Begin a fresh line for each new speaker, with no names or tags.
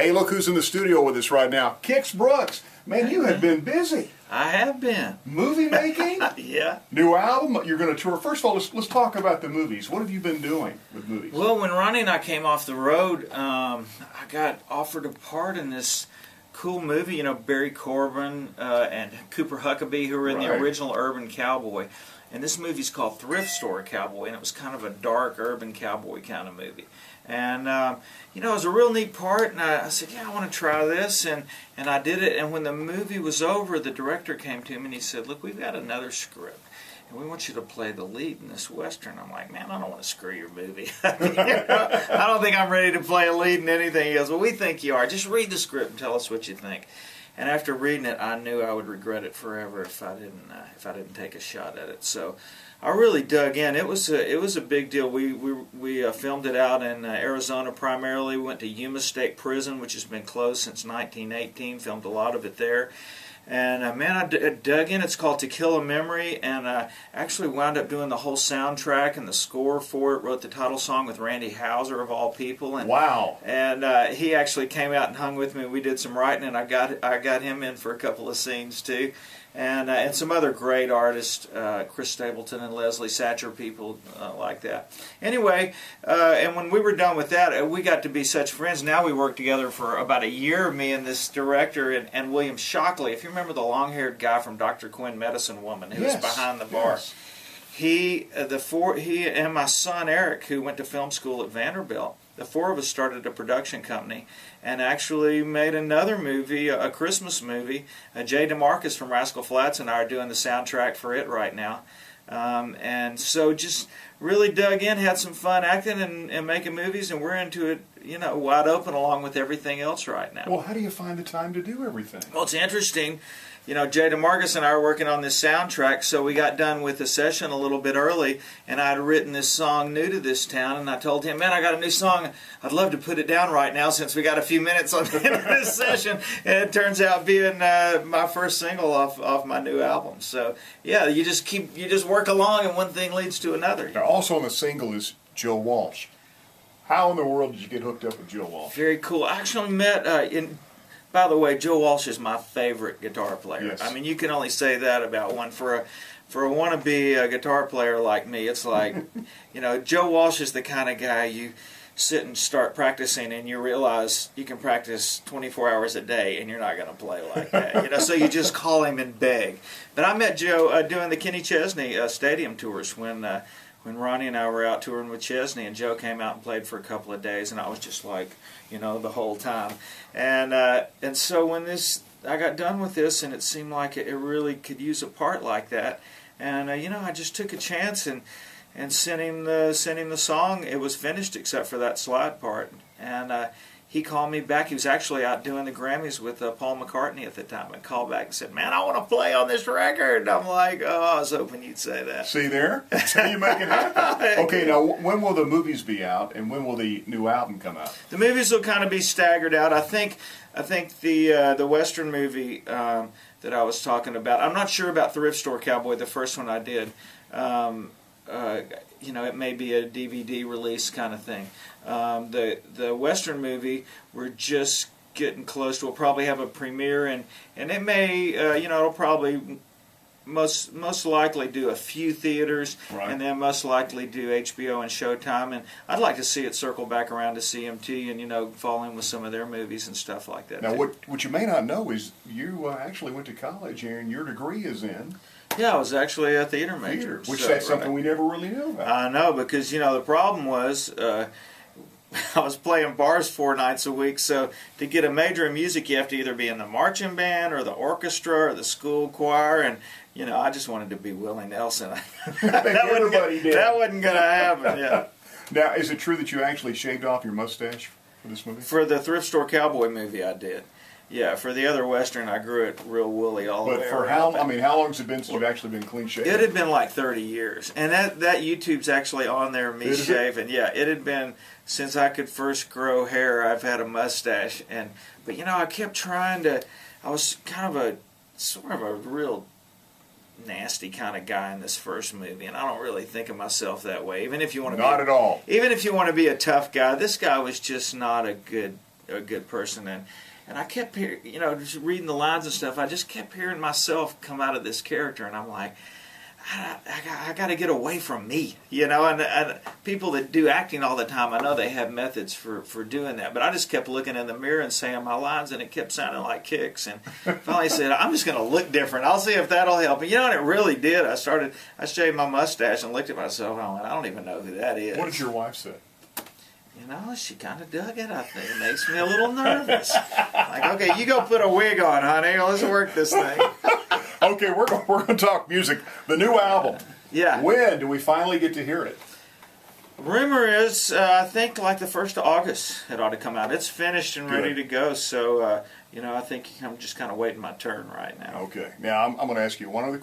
Hey, look who's in the studio with us right now. Kix Brooks. Man, you have been busy.
I have been.
Movie making?
Yeah.
New album? You're going to tour. First of all, let's talk about the movies. What have you been doing with movies?
Well, when Ronnie and I came off the road, I got offered a part in this cool movie. You know, Barry Corbin and Cooper Huckabee, who were in the original Urban Cowboy. And this movie's called Thrift Store Cowboy, and it was kind of a dark urban cowboy kind of movie. And, you know, it was a real neat part, and I said, yeah, I want to try this, and I did it. And when the movie was over, the director came to me and he said, look, we've got another script, and we want you to play the lead in this Western. I'm like, man, I don't want to screw your movie. I don't think I'm ready to play a lead in anything. He goes, well, we think you are. Just read the script and tell us what you think. And after reading it, I knew I would regret it forever if I didn't take a shot at it. So I really dug in. It was a big deal. We filmed it out in Arizona primarily. We went to Yuma State Prison, which has been closed since 1918. Filmed a lot of it there. And man, I dug in. It's called To Kill a Memory, and I actually wound up doing the whole soundtrack and the score for it. Wrote the title song with Randy Houser of all people. And,
wow! And
he actually came out and hung with me. We did some writing, and I got him in for a couple of scenes too. And some other great artists, Chris Stapleton and Leslie Satcher, people like that. Anyway, and when we were done with that, we got to be such friends. Now we worked together for about a year, me and this director, and William Shockley. If you remember the long-haired guy from Dr. Quinn Medicine Woman who was behind the bar. Yes. He and my son Eric, who went to film school at Vanderbilt, the four of us started a production company and actually made another movie, a Christmas movie. Jay DeMarcus from Rascal Flatts and I are doing the soundtrack for it right now. And so just really dug in, had some fun acting and making movies, and we're into it, you know, wide open along with everything else right now.
Well, how do you find the time to do everything?
Well, it's interesting. You know, Jay DeMarcus and I were working on this soundtrack, so we got done with the session a little bit early, and I had written this song, New to This Town, and I told him, man, I got a new song. I'd love to put it down right now since we got a few minutes on the end of this session. And it turns out being my first single off my new album. So, yeah, you just work along, and one thing leads to another.
Now, also on the single is Joe Walsh. How in the world did you get hooked up with Joe Walsh?
Very cool. I actually met by the way, Joe Walsh is my favorite guitar player.
Yes.
I mean, you can only say that about one. For a wannabe guitar player like me, it's like, you know, Joe Walsh is the kind of guy you sit and start practicing and you realize you can practice 24 hours a day and you're not going to play like that. You know, so you just call him and beg. But I met Joe doing the Kenny Chesney stadium tours when Ronnie and I were out touring with Chesney, and Joe came out and played for a couple of days, and I was just like, you know, the whole time. And so when I got done with this, and it seemed like it really could use a part like that, and you know, I just took a chance and sent him the song. It was finished except for that slide part, and he called me back. He was actually out doing the Grammys with Paul McCartney at the time, and called back and said, man, I want to play on this record. And I'm like, oh, I was hoping you'd say that.
See there? That's how you make it happen. Okay, now when will the movies be out, and when will the new album come out?
The movies will kind of be staggered out. I think the Western movie that I was talking about, I'm not sure about Thrift Store Cowboy, the first one I did. You know, it may be a DVD release kind of thing. The Western movie, we're just getting close to. We'll probably have a premiere, and it may, you know, it'll probably most likely do a few theaters, and then most likely do HBO and Showtime. And I'd like to see it circle back around to CMT and, you know, fall in with some of their movies and stuff like that.
Now, what you may not know is you actually went to college here, and your degree is in.
Yeah, I was actually a theater major.
Which that's something we never really knew about.
I know, because, you know, the problem was I was playing bars 4 nights a week, so to get a major in music, you have to either be in the marching band or the orchestra or the school choir, and, you know, I just wanted to be Willie Nelson. That wasn't going to happen, yeah.
Now, is it true that you actually shaved off your mustache for this movie?
For the Thrift Store Cowboy movie, I did. Yeah, for the other Western, I grew it real woolly all the way around.
But how long has it been since you've actually been clean shaven?
It had been like 30 years. And that YouTube's actually on there, me shaving. Yeah, it had been since I could first grow hair, I've had a mustache. But, you know, I kept trying to, I was kind of sort of a real nasty kind of guy in this first movie, and I don't really think of myself that way. Even if you want to
at all.
Even if you want to be a tough guy, this guy was just not a good a good person. And I kept hearing, you know, just reading the lines and stuff, I just kept hearing myself come out of this character, and I'm like, I got to get away from me, you know. And people that do acting all the time, I know they have methods for doing that, but I just kept looking in the mirror and saying my lines, and it kept sounding like Kix. And finally said, I'm just going to look different. I'll see if that'll help. And you know, and it really did. I shaved my mustache and looked at myself, and I went, I don't even know who that is.
What did your wife say?
You know, she kind of dug it, I think. It makes me a little nervous. Like, okay, you go put a wig on, honey. Let's work this thing.
Okay, we're going to talk music. The new album.
Yeah.
When do we finally get to hear it?
Rumor is, I think like the 1st of August it ought to come out. It's finished and ready to go. So, you know, I think I'm just kind of waiting my turn right now.
Okay. Now, I'm going to ask you one other